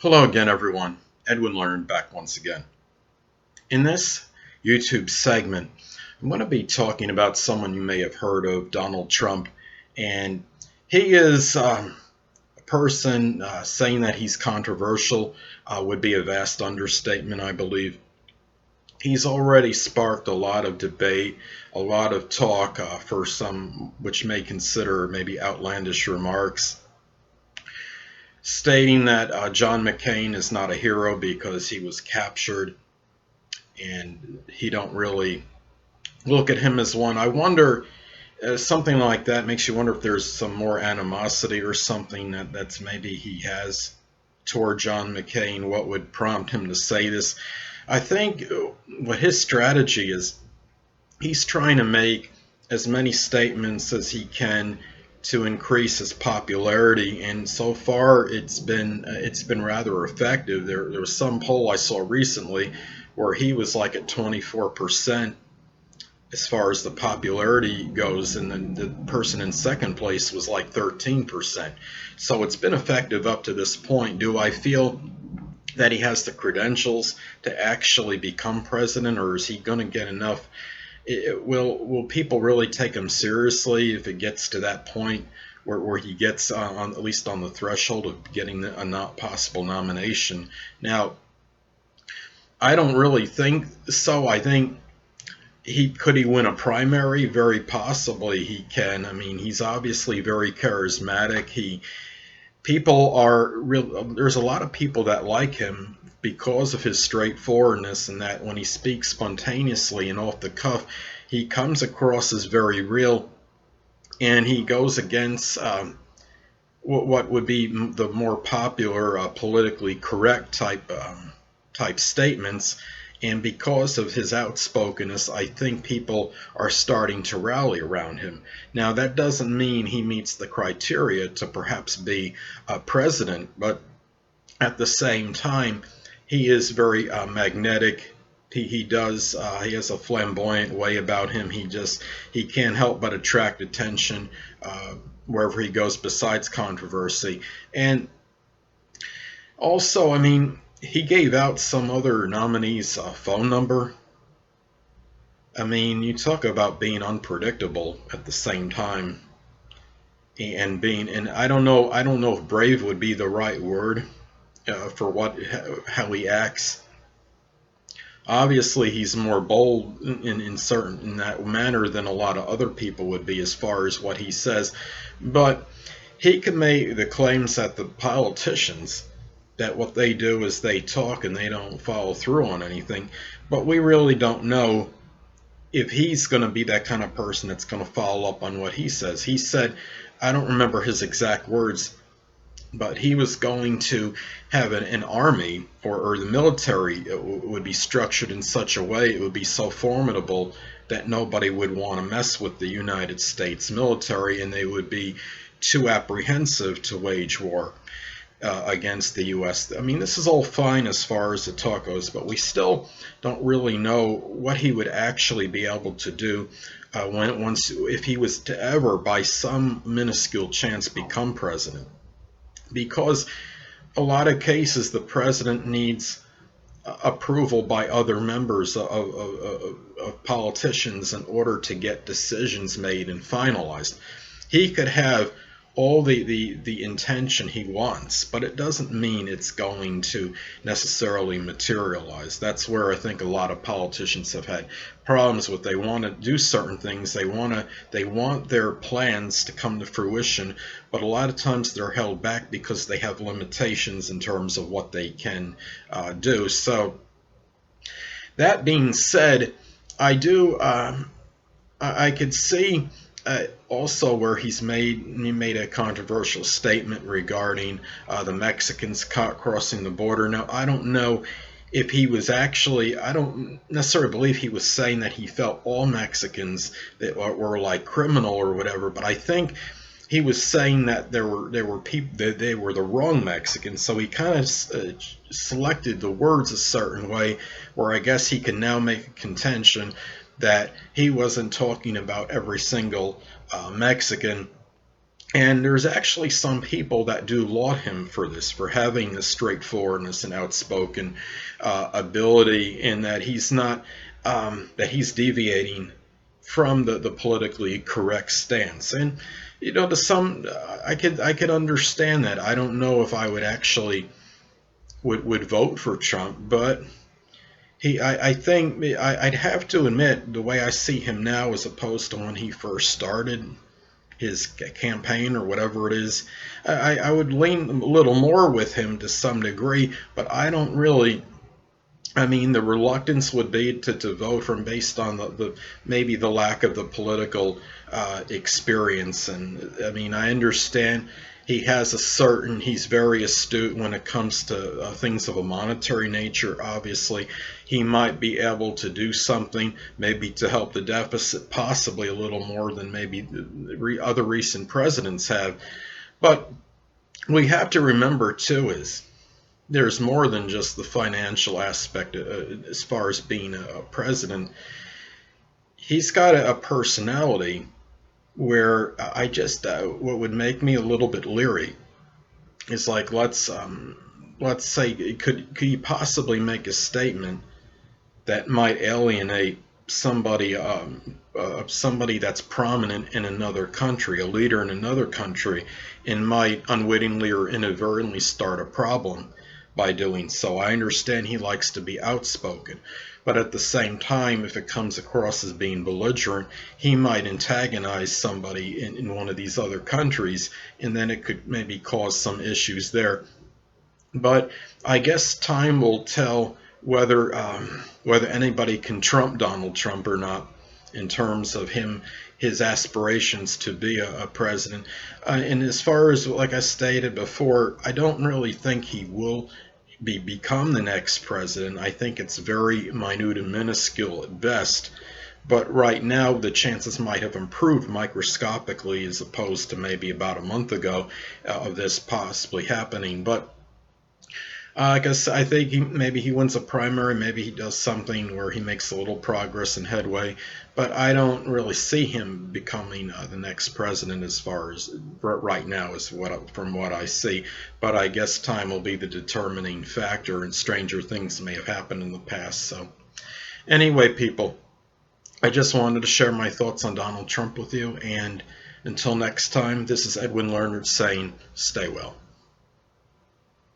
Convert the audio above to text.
Hello again, everyone. Edwin Learnard back once again. In this YouTube segment, I'm going to be talking about someone you may have heard of, Donald Trump. And he is a person saying that he's controversial would be a vast understatement, I believe. He's already sparked a lot of debate, a lot of talk for some which may consider maybe outlandish remarks, stating that John McCain is not a hero because he was captured, and he don't really look at him as one. I wonder, something like that makes you wonder if there's some more animosity or something that's maybe he has toward John McCain. What would prompt him to say this? I think what his strategy is, he's trying to make as many statements as he can to increase his popularity, and so far it's been rather effective. There was some poll I saw recently where he was like at 24% as far as the popularity goes, and then the person in second place was like 13%. So it's been effective up to this point. Do I feel that he has the credentials to actually become president, or is he going to get enough? Will people really take him seriously if it gets to that point where he gets at least on the threshold of getting a not possible nomination? Now, I don't really think so. I think could he win a primary? Very possibly he can. I mean, he's obviously very charismatic. There's a lot of people that like him because of his straightforwardness, and that when he speaks spontaneously and off the cuff, he comes across as very real, and he goes against what would be the more popular politically correct type statements. And because of his outspokenness, I think people are starting to rally around him. Now, that doesn't mean he meets the criteria to perhaps be a president, but at the same time, he is very magnetic. He has a flamboyant way about him. He can't help but attract attention wherever he goes besides controversy. And also, I mean, he gave out some other nominees' phone number. I mean, you talk about being unpredictable at the same time, and I don't know if brave would be the right word for how he acts. Obviously, he's more bold in that manner than a lot of other people would be as far as what he says, but he can make the claims that the politicians, that what they do is they talk and they don't follow through on anything. But we really don't know if he's going to be that kind of person that's going to follow up on what he says. He said, I don't remember his exact words, but he was going to have an army, or the military would be structured in such a way, it would be so formidable that nobody would want to mess with the United States military, and they would be too apprehensive to wage war against the U.S. I mean, this is all fine as far as the talk goes, but we still don't really know what he would actually be able to do if he was to ever, by some minuscule chance, become president. Because a lot of cases, the president needs approval by other members of politicians in order to get decisions made and finalized. He could have all the intention he wants, but it doesn't mean it's going to necessarily materialize. That's where I think a lot of politicians have had problems with. They want to do certain things, they want their plans to come to fruition, but a lot of times they're held back because they have limitations in terms of what they can do. So that being said, I could see also where he made a controversial statement regarding the Mexicans crossing the border. Now, I don't know if he was actually, I don't necessarily believe he was saying that he felt all Mexicans that were like criminal or whatever, but I think he was saying that there were people that they were the wrong Mexicans. So he kind of selected the words a certain way, where I guess he can now make a contention that he wasn't talking about every single Mexican And there's actually some people that do laud him for this, for having this straightforwardness and outspoken ability, and that he's not that he's deviating from the politically correct stance. And to some, I could understand that. I don't know if I would actually would vote for Trump, but I think I'd have to admit the way I see him now as opposed to when he first started his campaign or whatever it is, I would lean a little more with him to some degree, but I don't really. I mean, the reluctance would be to vote for him based on the maybe the lack of the political experience. And I mean, I understand he's very astute when it comes to things of a monetary nature. Obviously, he might be able to do something maybe to help the deficit, possibly a little more than maybe the other recent presidents have. But we have to remember too is there's more than just the financial aspect as far as being a president. He's got a personality where I just what would make me a little bit leery is like let's say could you possibly make a statement that might alienate somebody that's prominent in another country, a leader in another country, and might unwittingly or inadvertently start a problem by doing so. I understand he likes to be outspoken, but at the same time, if it comes across as being belligerent, he might antagonize somebody in one of these other countries, and then it could maybe cause some issues there. But I guess time will tell whether anybody can trump Donald Trump or not in terms of his aspirations to be a president. And as far as, like I stated before, I don't really think he will become the next president. I think it's very minute and minuscule at best. But right now, the chances might have improved microscopically as opposed to maybe about a month ago of this possibly happening. But I guess I think maybe he wins a primary, maybe he does something where he makes a little progress and headway, but I don't really see him becoming the next president as far as right now is from what I see. But I guess time will be the determining factor, and stranger things may have happened in the past. So anyway, people, I just wanted to share my thoughts on Donald Trump with you, and until next time, this is Edwin Learnard saying, stay well.